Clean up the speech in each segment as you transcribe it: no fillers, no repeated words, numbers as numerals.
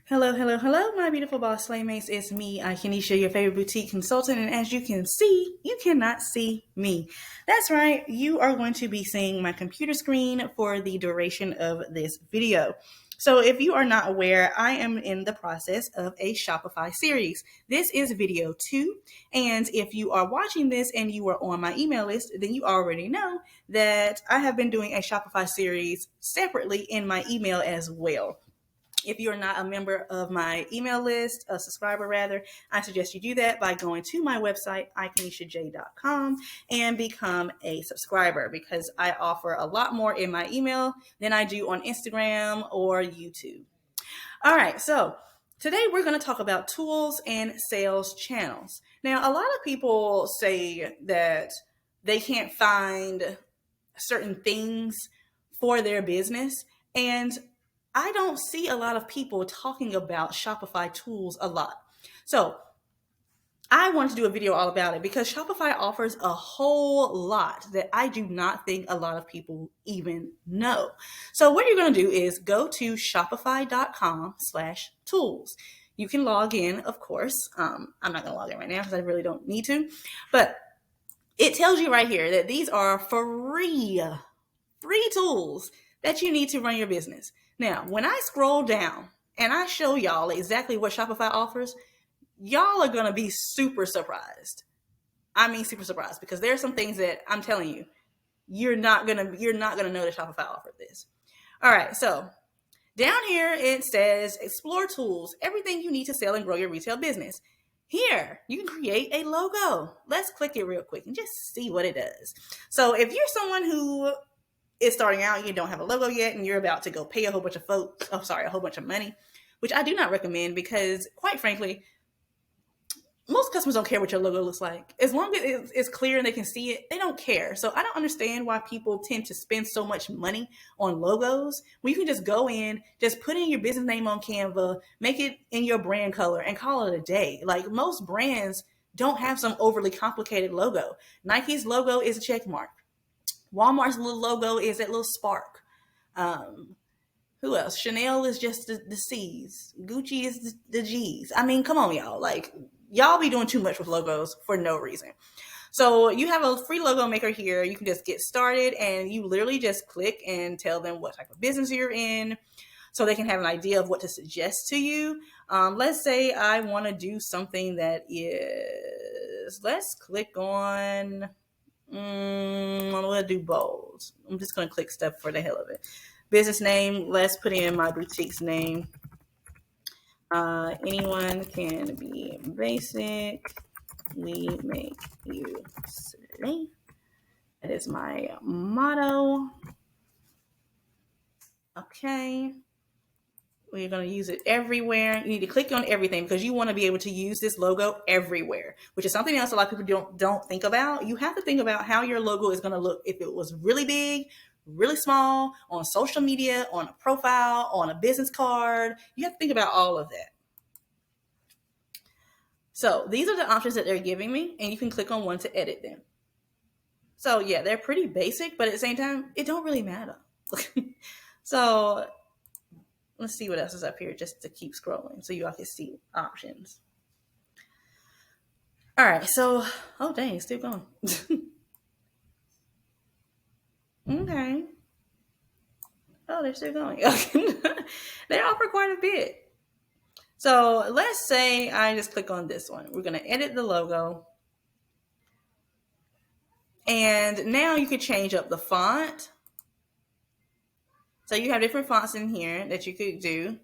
Hello, hello, hello, my beautiful boss slaymates. It's me, Kenisha, your favorite boutique consultant. And as you can see, you cannot see me. That's right, you are going to be seeing my computer screen for the duration of this video. So if you are not aware, I am in the process of a Shopify series. This is video 2. And if you are watching this and you are on my email list, then you already know that I have been doing a Shopify series separately in my email as well. If you're not a member of my email list, a subscriber rather, I suggest you do that by going to my website, ikenishaj.com, and become a subscriber because I offer a lot more in my email than I do on Instagram or YouTube. All right, so today we're going to talk about tools and sales channels. Now, a lot of people say that they can't find certain things for their business, and I don't see a lot of people talking about Shopify tools a lot. So I wanted to do a video all about it because Shopify offers a whole lot that I do not think a lot of people even know. So what you're going to do is go to shopify.com/tools. You can log in, of course. I'm not going to log in right now because I really don't need to. But it tells you right here that these are free tools that you need to run your business. Now, when I scroll down and I show y'all exactly what Shopify offers, y'all are going to be super surprised. I mean, super surprised because there are some things that I'm telling you, you're not going to know that Shopify offered this. All right. So down here, it says explore tools, everything you need to sell and grow your retail business. Here, you can create a logo. Let's click it real quick and just see what it does. So if you're someone who is starting out, you don't have a logo yet, and you're about to go pay a whole bunch of money, which I do not recommend because, quite frankly, most customers don't care what your logo looks like. As long as it's clear and they can see it, they don't care. So I don't understand why people tend to spend so much money on logos when you can just go in, just put in your business name on Canva, make it in your brand color, and call it a day. Like most brands don't have some overly complicated logo. Nike's logo is a check mark. Walmart's little logo is that little spark. Who else? Chanel is just the C's. Gucci is the G's. I mean, come on, y'all. Like, y'all be doing too much with logos for no reason. So you have a free logo maker here. You can just get started and you literally just click and tell them what type of business you're in so they can have an idea of what to suggest to you. Let's say I want to do something that is, let's click on... I'm going to do bold. I'm just going to click stuff for the hell of it. Business name. Let's put in my boutique's name. Anyone can be basic. We make you slay. That is my motto. Okay. We're going to use it everywhere. You need to click on everything because you want to be able to use this logo everywhere, which is something else a lot of people don't think about. You have to think about how your logo is going to look if it was really big, really small, on social media, on a profile, on a business card. You have to think about all of that. So these are the options that they're giving me, and you can click on one to edit them. So yeah, they're pretty basic, but at the same time, it don't really matter. So let's see what else is up here just to keep scrolling so you all can see options. All right, so, oh dang, it's still going. Okay. Oh, they're still going. They offer quite a bit. So let's say I just click on this one. We're going to edit the logo. And now you can change up the font. So you have different fonts in here that you could do.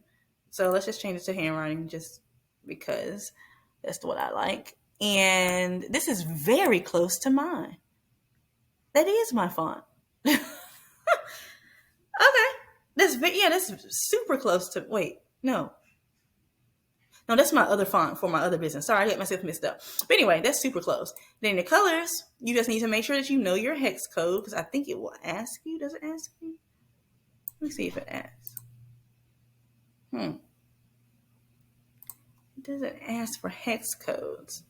So let's just change it to handwriting just because that's what I like. And this is very close to mine. That is my font. Okay. That's super close to, wait, no, that's my other font for my other business. Sorry, I got myself mixed up. But anyway, that's super close. Then the colors, you just need to make sure that you know your hex code because I think it will ask you. Does it ask you? Let me see if it asks. It doesn't ask for hex codes.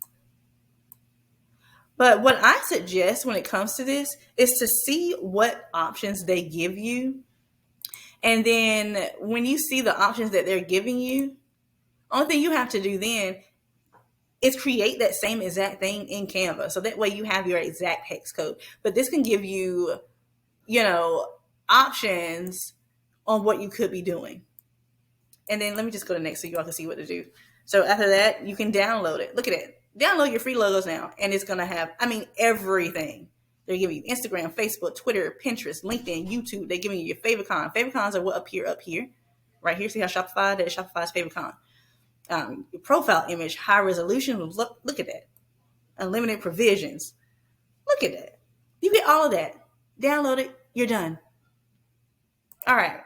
But what I suggest when it comes to this is to see what options they give you. And then when you see the options that they're giving you, Only thing you have to do then is create that same exact thing in Canva. So that way you have your exact hex code. But this can give you, options on what you could be doing. And then let me just go to next so you all can see what to do. So after that, you can download it. Look at it. Download your free logos now. And it's going to have, everything. They're giving you Instagram, Facebook, Twitter, Pinterest, LinkedIn, YouTube. They're giving you your favicon. Favicons are what up here, right here. See how Shopify, that is Shopify's favicon. Your profile image, high resolution. Look at that. Unlimited provisions. Look at that. You get all of that. Download it. You're done. All right.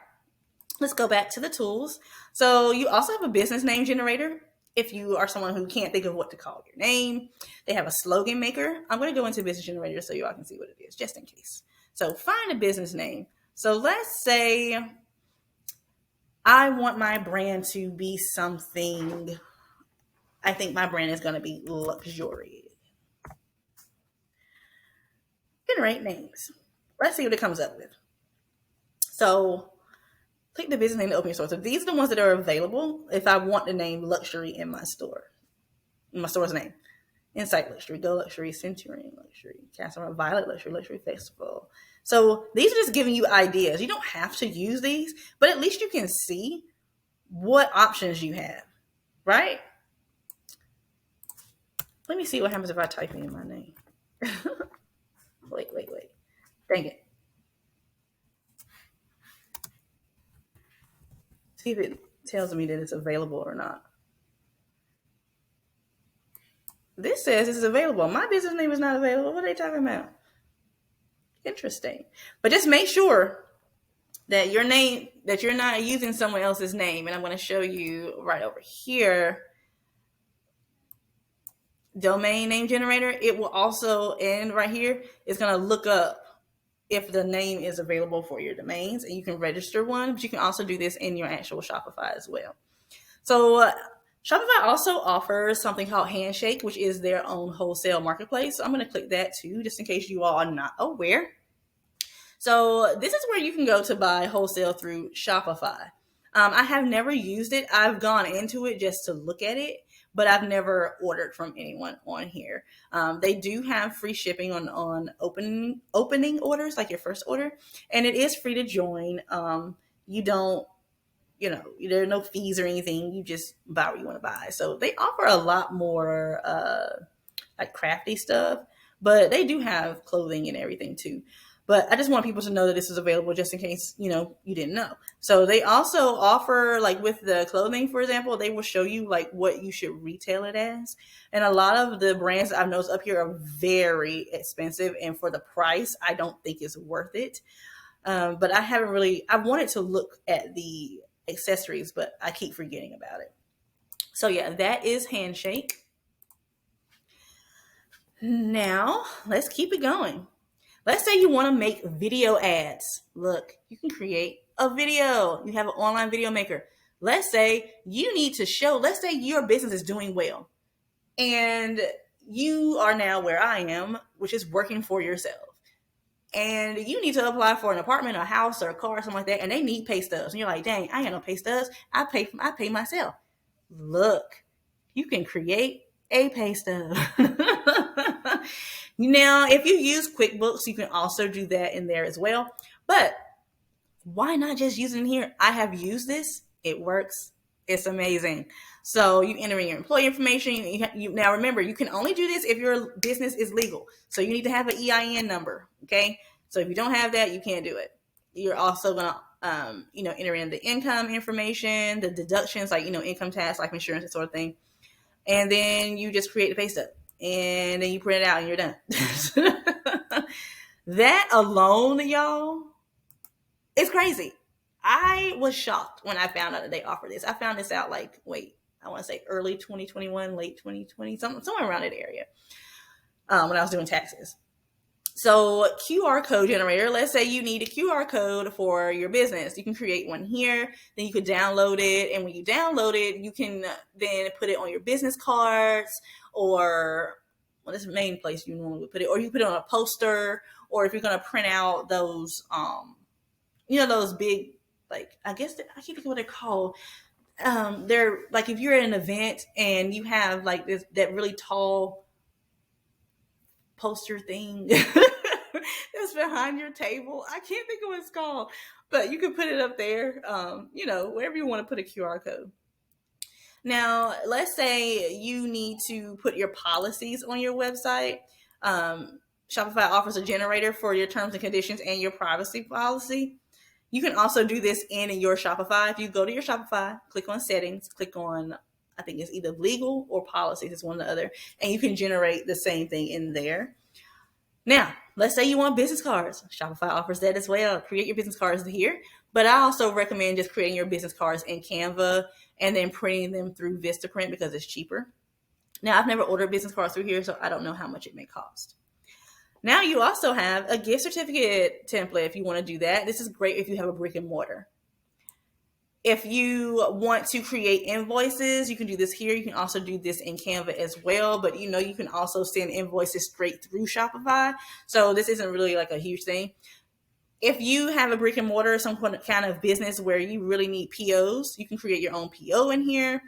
Let's go back to the tools. So you also have a business name generator. If you are someone who can't think of what to call your name, they have a slogan maker. I'm going to go into business generator so you all can see what it is, just in case. So find a business name. So let's say I want my brand to be something. I think my brand is going to be luxury. Generate names. Let's see what it comes up with. So click the business name to open your store. So these are the ones that are available if I want the name luxury in my store. In my store's name. Insight Luxury, Go Luxury, Centurion Luxury, Castle Violet Luxury, Luxury Festival. So these are just giving you ideas. You don't have to use these, but at least you can see what options you have, right? Let me see what happens if I type in my name. Wait. Dang it. See if it tells me that it's available or not. This says it's available. My business name is not available. What are they talking about? Interesting. But just make sure that your name, that you're not using someone else's name. And I'm going to show you right over here. Domain name generator. It will also, and right here, it's going to look up if the name is available for your domains, and you can register one, but you can also do this in your actual Shopify as well. So Shopify also offers something called Handshake, which is their own wholesale marketplace. So I'm going to click that too, just in case you all are not aware. So this is where you can go to buy wholesale through Shopify. I have never used it. I've gone into it just to look at it, but I've never ordered from anyone on here. They do have free shipping on opening orders, like your first order, and it is free to join. You don't, there are no fees or anything. You just buy what you want to buy. So they offer a lot more like crafty stuff, but they do have clothing and everything too. But I just want people to know that this is available just in case, you didn't know. So they also offer, like with the clothing, for example, they will show you like what you should retail it as. And a lot of the brands I've noticed up here are very expensive. And for the price, I don't think it's worth it. But I wanted to look at the accessories, but I keep forgetting about it. So yeah, that is Handshake. Now let's keep it going. Let's say you want to make video ads. Look, you can create a video. You have an online video maker. Let's say you need to show, let's say your business is doing well and you are now where I am, which is working for yourself. And you need to apply for an apartment, a house, or a car, or something like that, and they need pay stubs. And you're like, dang, I ain't got no pay stubs. I pay myself. Look, you can create a pay stub. Now, if you use QuickBooks, you can also do that in there as well. But why not just use it in here? I have used this. It works. It's amazing. So you enter in your employee information. Now remember, you can only do this if your business is legal. So you need to have an EIN number. Okay. So if you don't have that, you can't do it. You're also going to, enter in the income information, the deductions, like, income tax, life insurance, that sort of thing. And then you just create the pay stub. And then you print it out and you're done. That alone, y'all, is crazy. I was shocked when I found out that they offer this. I found this out I want to say early 2021, late 2020, somewhere around that area, when I was doing taxes. So QR code generator, let's say you need a QR code for your business. You can create one here, then you could download it. And when you download it, you can then put it on your business cards or, well, this is the main place you normally would put it, or you put it on a poster, or if you're going to print out those, those big, I can't think of what they're called. they're like, if you're at an event and you have like that really tall poster thing that's behind your table. I can't think of what it's called, but you can put it up there, wherever you want to put a QR code. Now, let's say you need to put your policies on your website. Shopify offers a generator for your terms and conditions and your privacy policy. You can also do this in your Shopify. If you go to your Shopify, click on settings, click on, I think it's either legal or policies, it's one or the other, and you can generate the same thing in there. Now, let's say you want business cards. Shopify offers that as well. Create your business cards here, but I also recommend just creating your business cards in Canva and then printing them through Vistaprint because it's cheaper. Now, I've never ordered business cards through here, so I don't know how much it may cost. Now you also have a gift certificate template if you want to do that. This is great if you have a brick and mortar. If you want to create invoices, you can do this here. You can also do this in Canva as well, but you can also send invoices straight through Shopify. So this isn't really like a huge thing. If you have a brick and mortar, some kind of business where you really need POs, you can create your own PO in here.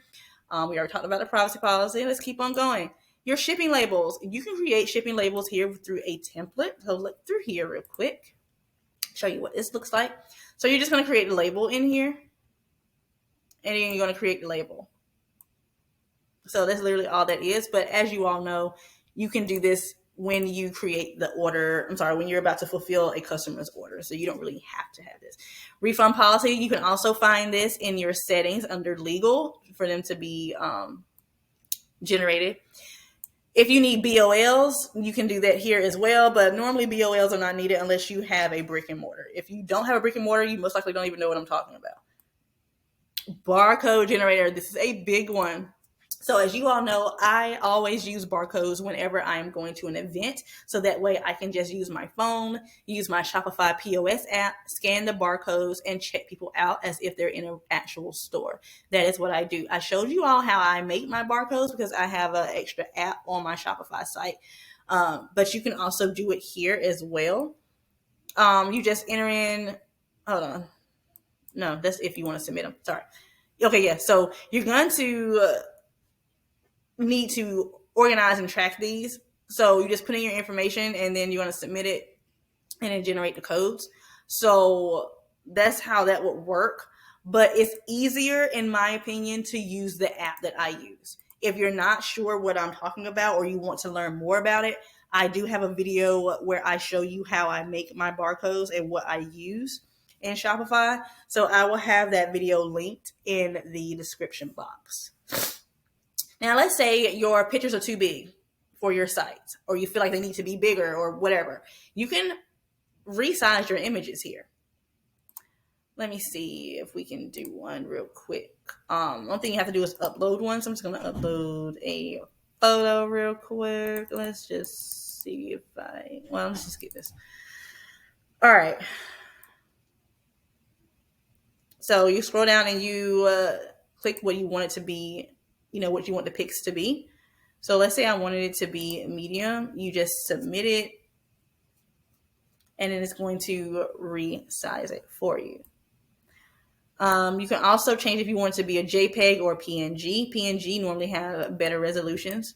We already talked about the privacy policy. Let's keep on going. Your shipping labels. You can create shipping labels here through a template. So look through here real quick. Show you what this looks like. So you're just going to create a label in here. And then you're going to create the label. So that's literally all that is. But as you all know, you can do this when you create the order. When you're about to fulfill a customer's order. So you don't really have to have this. Refund policy. You can also find this in your settings under legal for them to be generated. If you need BOLs, you can do that here as well, but normally BOLs are not needed unless you have a brick and mortar. If you don't have a brick and mortar, you most likely don't even know what I'm talking about. Barcode generator. This is a big one. So as you all know, I always use barcodes whenever I'm going to an event. So that way I can just use my phone, use my Shopify POS app, scan the barcodes, and check people out as if they're in an actual store. That is what I do. I showed you all how I make my barcodes because I have an extra app on my Shopify site. But you can also do it here as well. You just enter in, hold on. No, that's if you want to submit them. Sorry. Okay, yeah. So you're going to need to organize and track these. So you just put in your information and then you're going to submit it and then generate the codes. So that's how that would work. But it's easier, in my opinion, to use the app that I use. If you're not sure what I'm talking about or you want to learn more about it, I do have a video where I show you how I make my barcodes and what I use in Shopify. So I will have that video linked in the description box. Now, let's say your pictures are too big for your site, or you feel like they need to be bigger or whatever. You can resize your images here. Let me see if we can do one real quick. One thing you have to do is upload one. So I'm just going to upload a photo real quick. Let's just see if let's just get this. All right. So you scroll down and you click what you want it to be, what you want the pics to be. So let's say I wanted it to be medium. You just submit it and then it's going to resize it for you. You can also change if you want it to be a JPEG or a PNG. PNG normally have better resolutions.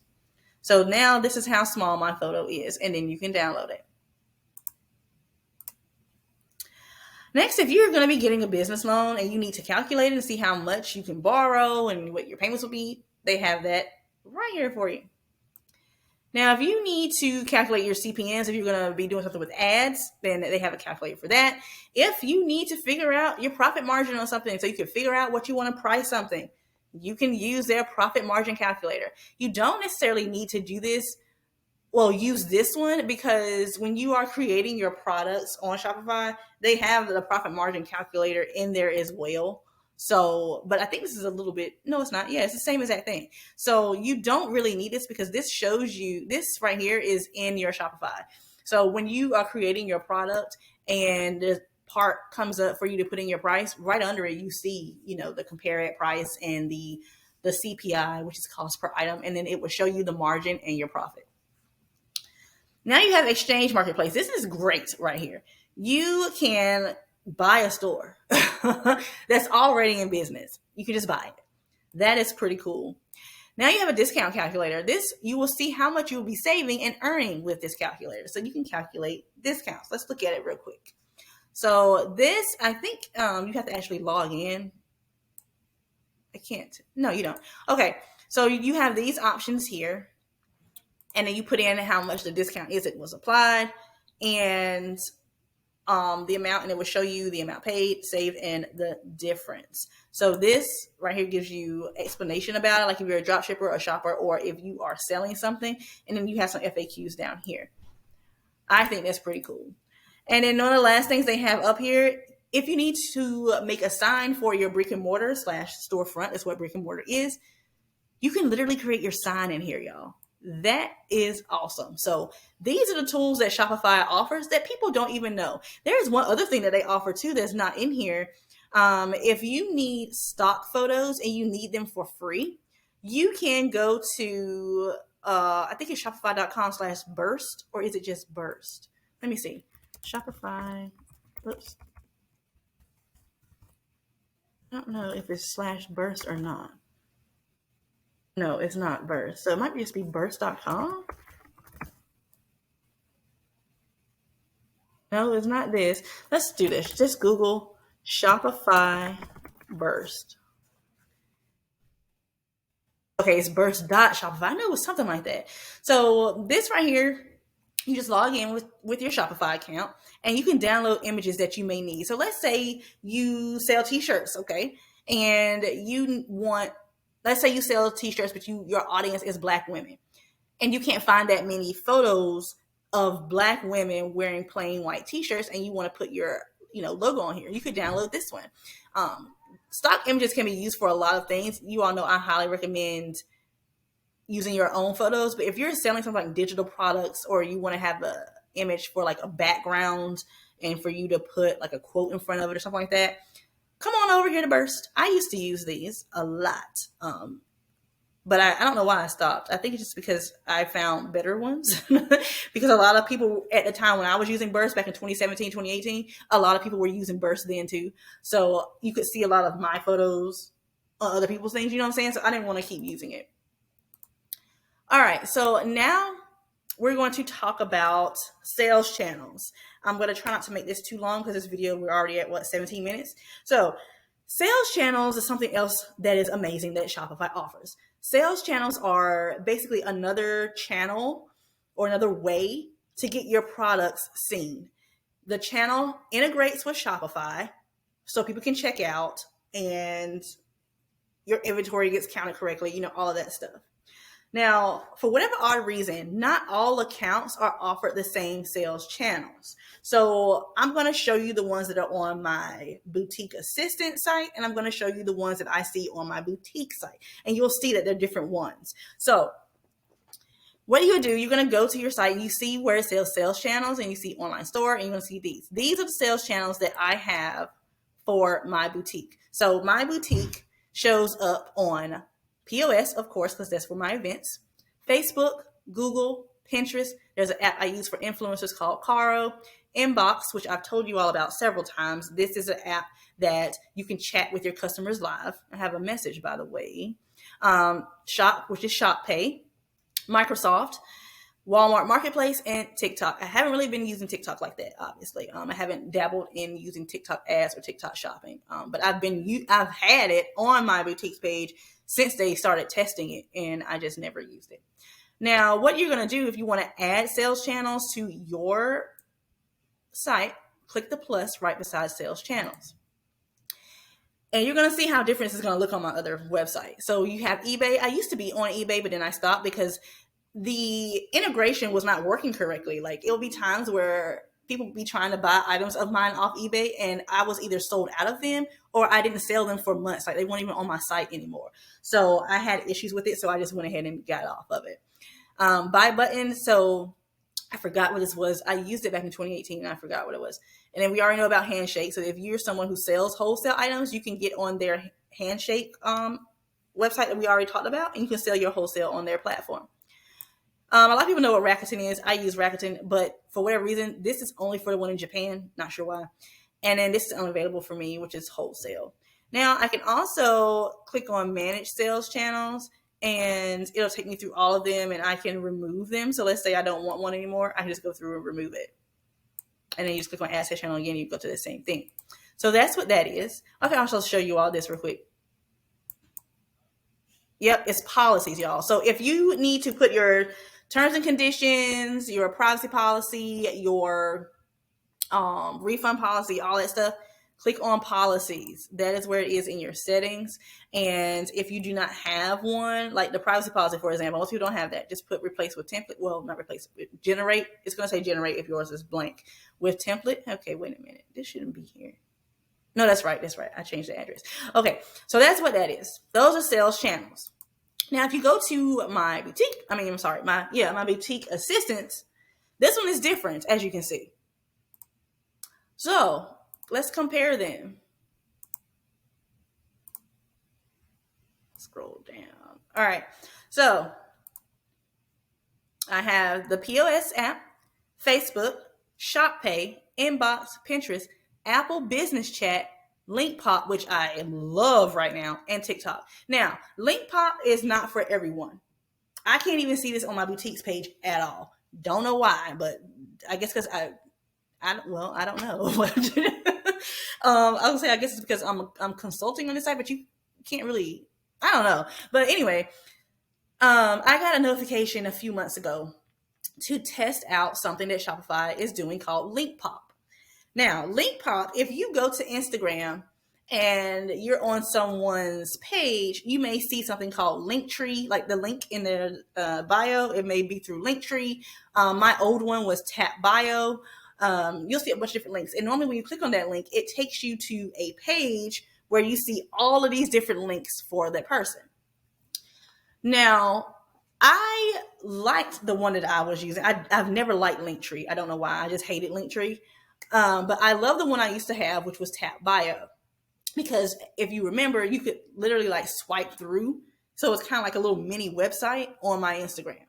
So now this is how small my photo is, and then you can download it. Next, if you're going to be getting a business loan and you need to calculate it and see how much you can borrow and what your payments will be, they have that right here for you. Now, if you need to calculate your CPMs, if you're going to be doing something with ads, then they have a calculator for that. If you need to figure out your profit margin on something so you can figure out what you want to price something, you can use their profit margin calculator. You don't necessarily need to do this. Well, use this one because when you are creating your products on Shopify, they have the profit margin calculator in there as well. So, but I think this is a little bit, no, it's not. Yeah, it's the same exact thing. So you don't really need this because this shows you, this right here is in your Shopify. So when you are creating your product and the part comes up for you to put in your price, right under it, you see, the compare at price and the CPI, which is cost per item. And then it will show you the margin and your profit. Now you have Exchange Marketplace. This is great right here. You can buy a store that's already in business. You can just buy it. That is pretty cool. Now you have a discount calculator. This, you will see how much you will be saving and earning with this calculator. So you can calculate discounts. Let's look at it real quick. So this, I think you have to actually log in. I can't. No, you don't. Okay. So you have these options here. And then you put in how much the discount is it was applied and the amount, and it will show you the amount paid, saved, and the difference. So this right here gives you explanation about it, like if you're a drop shipper or a shopper, or if you are selling something, and then you have some FAQs down here. I think that's pretty cool. And then one of the last things they have up here, if you need to make a sign for your brick and mortar / storefront, that's what brick and mortar is, you can literally create your sign in here, y'all. That is awesome. So these are the tools that Shopify offers that people don't even know. There's one other thing that they offer too that's not in here. If you need stock photos and you need them for free, you can go to, I think it's shopify.com/burst, or is it just burst? Let me see. Shopify, oops. I don't know if it's /burst or not. No, it's not burst. So it might just be burst.com. No, it's not this. Let's do this. Just Google Shopify burst. Okay, it's burst.shopify. I know it was something like that. So this right here, you just log in with your Shopify account and you can download images that you may need. So let's say you sell t-shirts, okay? And you want, let's say you sell t-shirts, but your audience is Black women. And you can't find that many photos of Black women wearing plain white t-shirts, and you want to put your logo on here. You could download this one. Stock images can be used for a lot of things. You all know I highly recommend using your own photos, but if you're selling something like digital products, or you want to have an image for like a background and for you to put like a quote in front of it or something like that, come on over here to Burst. I used to use these a lot. But I don't know why I stopped. I think it's just because I found better ones. Because a lot of people at the time when I was using Burst back in 2017, 2018, a lot of people were using Burst then too. So you could see a lot of my photos on other people's things, you know what I'm saying? So I didn't want to keep using it. All right, so now we're going to talk about sales channels. I'm going to try not to make this too long because this video, we're already at 17 minutes. So sales channels is something else that is amazing that Shopify offers. Sales channels are basically another channel or another way to get your products seen. The channel integrates with Shopify so people can check out and your inventory gets counted correctly, all of that stuff. Now, for whatever odd reason, not all accounts are offered the same sales channels. So I'm going to show you the ones that are on my boutique assistant site, and I'm going to show you the ones that I see on my boutique site. And you'll see that they're different ones. So what do? You're going to go to your site, and you see where it says sales channels, and you see online store, and you're going to see these. These are the sales channels that I have for my boutique. So my boutique shows up on POS, of course, because that's for my events, Facebook, Google, Pinterest. There's an app I use for influencers called Caro. Inbox, which I've told you all about several times. This is an app that you can chat with your customers live. I have a message, by the way. Shop, which is Shop Pay. Microsoft, Walmart Marketplace, and TikTok. I haven't really been using TikTok like that, obviously. I haven't dabbled in using TikTok ads or TikTok shopping, but I've had it on my boutique page since they started testing it, and I just never used it. Now, what you're going to do if you want to add sales channels to your site, click the plus right beside sales channels. And you're going to see how different this is going to look on my other website. So you have eBay. I used to be on eBay, but then I stopped because the integration was not working correctly. Like, it'll be times where people would be trying to buy items of mine off eBay, and I was either sold out of them or I didn't sell them for months. Like, they weren't even on my site anymore. So I had issues with it. So I just went ahead and got off of it. Buy button. So I forgot what this was. I used it back in 2018 and I forgot what it was. And then we already know about Handshake. So if you're someone who sells wholesale items, you can get on their Handshake website that we already talked about, and you can sell your wholesale on their platform. A lot of people know what Rakuten is. I use Rakuten, but for whatever reason, this is only for the one in Japan. Not sure why. And then this is unavailable for me, which is wholesale. Now I can also click on manage sales channels, and it'll take me through all of them, and I can remove them. So let's say I don't want one anymore. I can just go through and remove it. And then you just click on add sales channel again, you go to the same thing. So that's what that is. I can also show you all this real quick. Yep, it's policies, y'all. So if you need to put your terms and conditions, your privacy policy, your refund policy, all that stuff, click on policies. That is where it is in your settings. And if you do not have one, like the privacy policy, for example, most people don't have that. Just put replace with template. Well, not replace, generate. It's going to say generate if yours is blank. With template. Okay, wait a minute. This shouldn't be here. No, that's right. That's right. I changed the address. Okay, so that's what that is. Those are sales channels. Now, if you go to my boutique, my boutique assistance, this one is different, as you can see. So let's compare them. Scroll down. All right. So I have the POS app, Facebook, ShopPay, Inbox, Pinterest, Apple Business Chat, LinkPop, which I love right now, and TikTok. Now, LinkPop is not for everyone. I can't even see this on my boutiques page at all. Don't know why, but I guess because I don't know. I would say I guess it's because I'm consulting on this site, but you can't really. I don't know. But anyway, I got a notification a few months ago to test out something that Shopify is doing called LinkPop. Now, LinkPop, if you go to Instagram and you're on someone's page, you may see something called Linktree, like the link in their bio. It may be through Linktree. My old one was Tap Bio. You'll see a bunch of different links. And normally when you click on that link, it takes you to a page where you see all of these different links for that person. Now, I liked the one that I was using. I've never liked Linktree. I don't know why. I just hated Linktree. But I love the one I used to have, which was Tap Bio. Because if you remember, you could literally like swipe through. So it's kind of like a little mini website on my Instagram.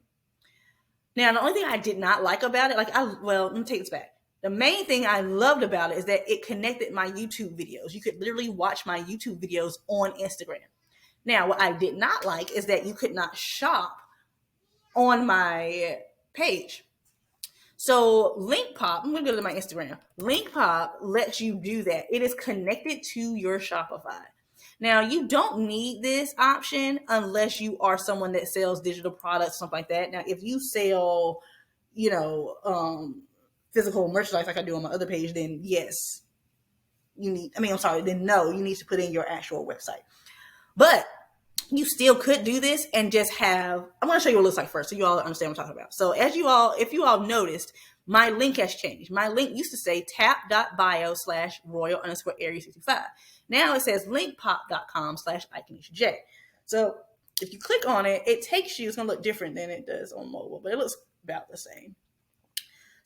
Now, the only thing I did not like about it, let me take this back. The main thing I loved about it is that it connected my YouTube videos. You could literally watch my YouTube videos on Instagram. Now, what I did not like is that you could not shop on my page. So LinkPop, I'm going to go to my Instagram. LinkPop lets you do that. It is connected to your Shopify. Now, you don't need this option unless you are someone that sells digital products, something like that. Now, if you sell, physical merchandise like I do on my other page, then yes, no, you need to put in your actual website. But you still could do this and just have, I'm going to show you what it looks like first so you all understand what I'm talking about. So if you all noticed, my link has changed. My link used to say tap.bio/royal_area65. Now it says linkpop.com/ICanishaJ. So if you click on it, it takes you, it's going to look different than it does on mobile, but it looks about the same.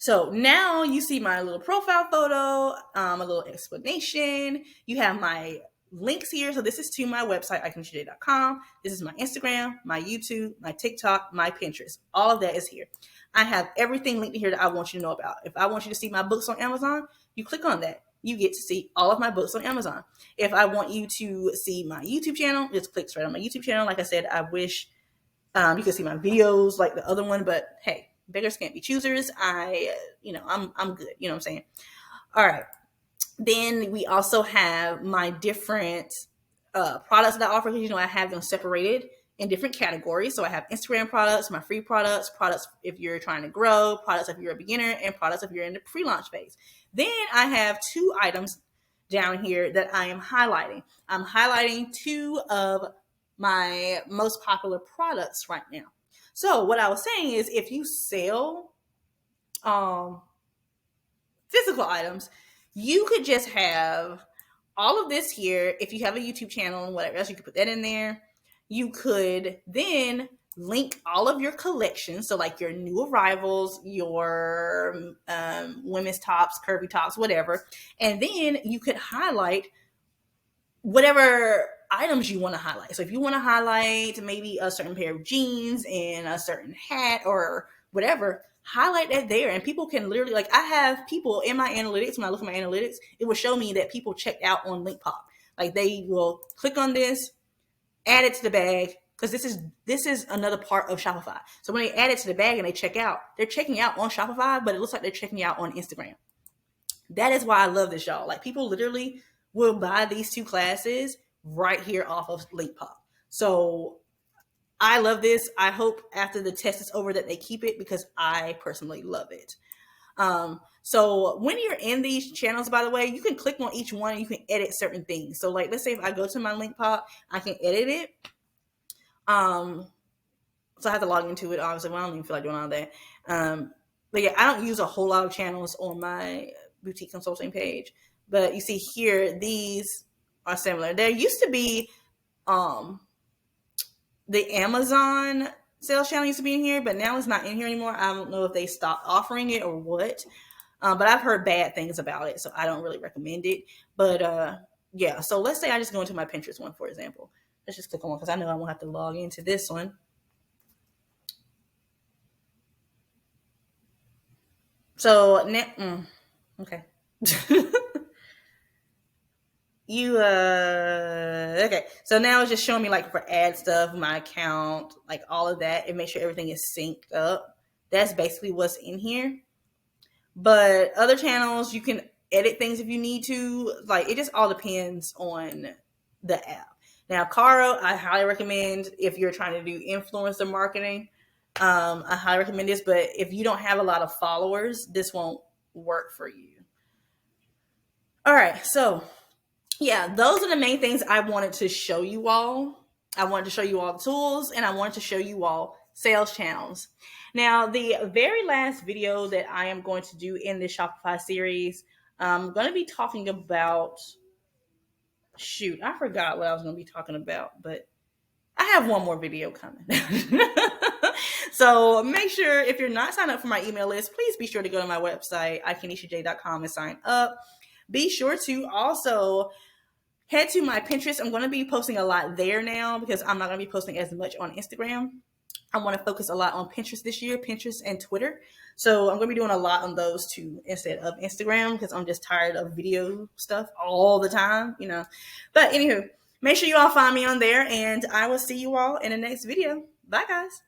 So now you see my little profile photo, a little explanation. You have my links here. So this is to my website, ICanishaJ.com. This is my Instagram, my YouTube, my TikTok, my Pinterest. All of that is here. I have everything linked here that I want you to know about. If I want you to see my books on Amazon, you click on that. You get to see all of my books on Amazon. If I want you to see my YouTube channel, just click straight on my YouTube channel. Like I said, I wish you could see my videos like the other one, but hey, beggars can't be choosers. I'm good. You know what I'm saying? All right. Then we also have my different products that I offer. Because, I have them separated in different categories. So I have Instagram products, my free products if you're trying to grow, products if you're a beginner, and products if you're in the pre-launch phase. Then I have 2 items down here that I am highlighting. I'm highlighting 2 of my most popular products right now. So what I was saying is if you sell physical items, you could just have all of this here. If you have a YouTube channel and whatever else, you could put that in there. You could then link all of your collections. So like your new arrivals, your women's tops, curvy tops, whatever. And then you could highlight whatever items you want to highlight. So if you want to highlight maybe a certain pair of jeans and a certain hat or whatever, highlight that there. And people can literally, like I have people in my analytics, when I look at my analytics, it will show me that people checked out on LinkPop. Like they will click on this, add it to the bag, because this is another part of Shopify. So when they add it to the bag and they check out, they're checking out on Shopify, but it looks like they're checking out on Instagram. That is why I love this, y'all. Like people literally will buy these 2 classes right here off of LinkPop. So I love this. I hope after the test is over that they keep it, because I personally love it. So when you're in these channels, by the way, you can click on each one and you can edit certain things. So like, let's say if I go to my LinkPop, I can edit it. So I have to log into it. Obviously, well, I don't even feel like doing all that. But yeah, I don't use a whole lot of channels on my boutique consulting page. But you see here, these are similar. There used to be the Amazon sales channel used to be in here, but now it's not in here anymore. I don't know if they stopped offering it or what. But I've heard bad things about it, so I don't really recommend it. But yeah, so let's say I just go into my Pinterest one, for example. Let's just click on one, because I know I won't have to log into this one. So now, okay. Okay, so now it's just showing me like for ad stuff, my account, like all of that, and make sure everything is synced up. That's basically what's in here. But other channels, you can edit things if you need to. Like it just all depends on the app. Now, Caro, I highly recommend if you're trying to do influencer marketing. I highly recommend this, but if you don't have a lot of followers, this won't work for you. All right, so yeah, those are the main things I wanted to show you all. I wanted to show you all the tools, and I wanted to show you all sales channels. Now, the very last video that I am going to do in this Shopify series, I'm going to be talking about, shoot, I forgot what I was going to be talking about, but I have one more video coming. So make sure, if you're not signed up for my email list, please be sure to go to my website, ikenisha.com, and sign up. Be sure to also head to my Pinterest. I'm going to be posting a lot there now, because I'm not going to be posting as much on Instagram. I want to focus a lot on Pinterest this year, Pinterest and Twitter. So I'm going to be doing a lot on those 2 instead of Instagram, because I'm just tired of video stuff all the time, you know. But anywho, make sure you all find me on there, and I will see you all in the next video. Bye, guys.